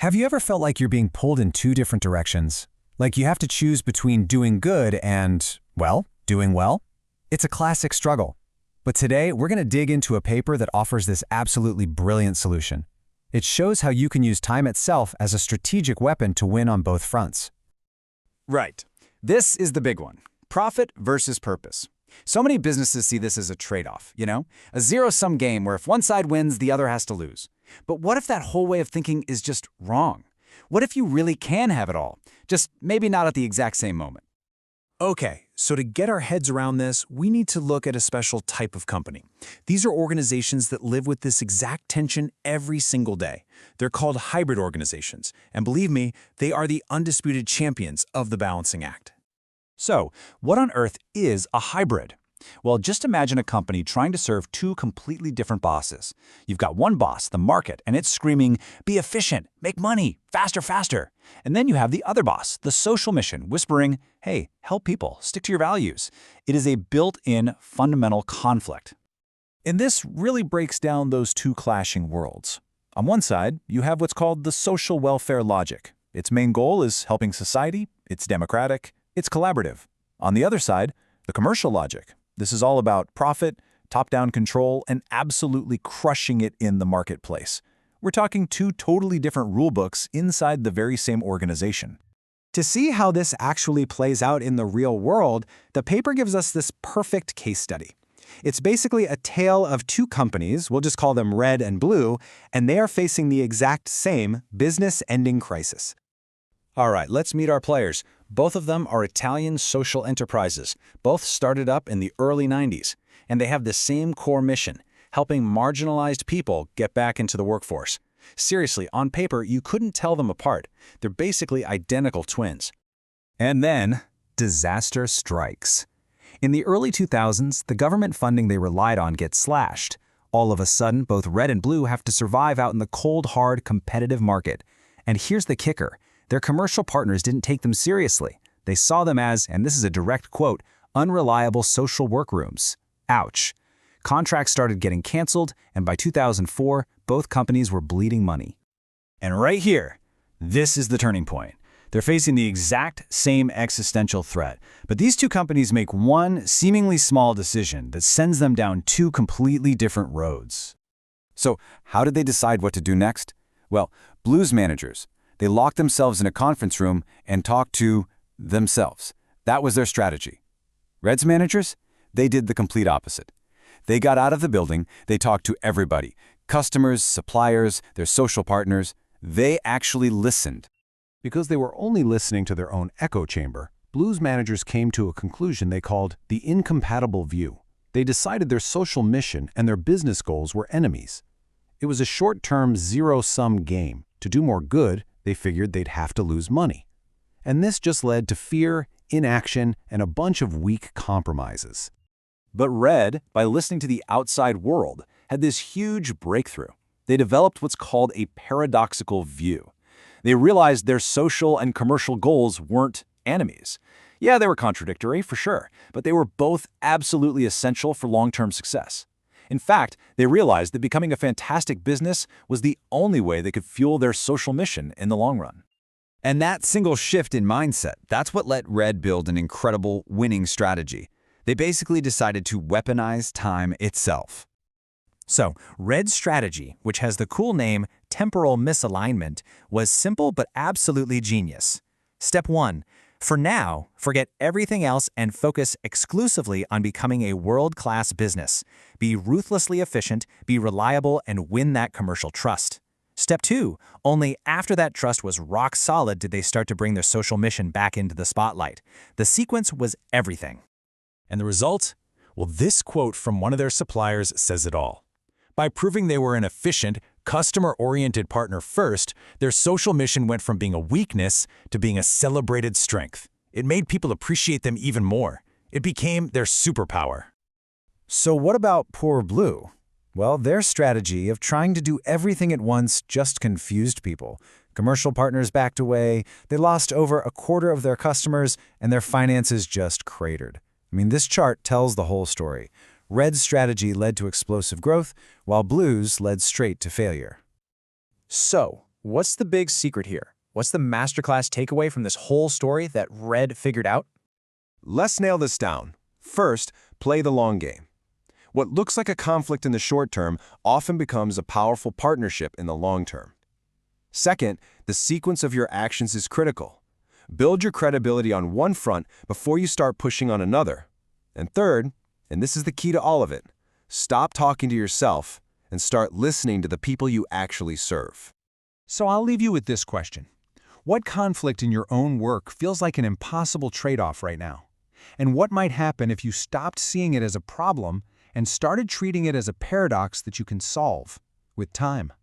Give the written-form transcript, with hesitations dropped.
Have you ever felt like you're being pulled in two different directions? Like you have to choose between doing good and, well, doing well? It's a classic struggle. But today, we're going to dig into a paper that offers this absolutely brilliant solution. It shows how you can use time itself as a strategic weapon to win on both fronts. Right. This is the big one. Profit versus purpose. So many businesses see this as a trade-off, a zero-sum game where if one side wins, the other has to lose. But what if that whole way of thinking is just wrong? What if you really can have it all, just maybe not at the exact same moment? Okay, so to get our heads around this, we need to look at a special type of company. These are organizations that live with this exact tension every single day. They're called hybrid organizations, and believe me, they are the undisputed champions of the balancing act. So, what on earth is a hybrid? Well, just imagine a company trying to serve two completely different bosses. You've got one boss, the market, and it's screaming, be efficient, make money, faster, faster. And then you have the other boss, the social mission, whispering, hey, help people, stick to your values. It is a built-in fundamental conflict. And this really breaks down those two clashing worlds. On one side, you have what's called the social welfare logic. Its main goal is helping society, it's democratic, it's collaborative. On the other side, the commercial logic. This is all about profit, top-down control, and absolutely crushing it in the marketplace. We're talking two totally different rulebooks inside the very same organization. To see how this actually plays out in the real world, the paper gives us this perfect case study. It's basically a tale of two companies, we'll just call them Red and Blue, and they are facing the exact same business-ending crisis. All right, let's meet our players. Both of them are Italian social enterprises. Both started up in the early 90s, and they have the same core mission, helping marginalized people get back into the workforce. Seriously, on paper, you couldn't tell them apart. They're basically identical twins. And then, disaster strikes. In the early 2000s, the government funding they relied on gets slashed. All of a sudden, both Red and Blue have to survive out in the cold, hard, competitive market. And here's the kicker. Their commercial partners didn't take them seriously. They saw them as, and this is a direct quote, unreliable social workrooms. Ouch. Contracts started getting canceled, and by 2004, both companies were bleeding money. And right here, this is the turning point. They're facing the exact same existential threat, but these two companies make one seemingly small decision that sends them down two completely different roads. So, how did they decide what to do next? Well, Blue's managers, they locked themselves in a conference room and talked to themselves. That was their strategy. Red's managers, they did the complete opposite. They got out of the building, they talked to everybody, customers, suppliers, their social partners. They actually listened. Because they were only listening to their own echo chamber, Blue's managers came to a conclusion they called the incompatible view. They decided their social mission and their business goals were enemies. It was a short-term, zero-sum game. To do more good, they figured they'd have to lose money. And this just led to fear, inaction, and a bunch of weak compromises. But Red, by listening to the outside world, had this huge breakthrough. They developed what's called a paradoxical view. They realized their social and commercial goals weren't enemies. Yeah, they were contradictory, for sure, but they were both absolutely essential for long-term success. In fact, they realized that becoming a fantastic business was the only way they could fuel their social mission in the long run. And that single shift in mindset, that's what let Red build an incredible winning strategy. They basically decided to weaponize time itself. So, Red's strategy, which has the cool name temporal misalignment, was simple but absolutely genius. Step 1. For now, forget everything else and focus exclusively on becoming a world-class business. Be ruthlessly efficient, be reliable, and win that commercial trust. Step 2. Only after that trust was rock solid did they start to bring their social mission back into the spotlight. The sequence was everything. And the result? Well, this quote from one of their suppliers says it all. By proving they were an efficient, customer-oriented partner first, their social mission went from being a weakness to being a celebrated strength. It made people appreciate them even more. It became their superpower. So what about poor Blue? Well, their strategy of trying to do everything at once just confused people. Commercial partners backed away, they lost over a quarter of their customers, and their finances just cratered. I mean, this chart tells the whole story. Red's strategy led to explosive growth, while Blue's led straight to failure. So, What's the big secret here? What's the masterclass takeaway from this whole story that Red figured out? Let's nail this down. First, play the long game. What looks like a conflict in the short term often becomes a powerful partnership in the long term. Second, the sequence of your actions is critical. Build your credibility on one front before you start pushing on another. And third, and this is the key to all of it, stop talking to yourself and start listening to the people you actually serve. So I'll leave you with this question. What conflict in your own work feels like an impossible trade-off right now? And what might happen if you stopped seeing it as a problem and started treating it as a paradox that you can solve with time?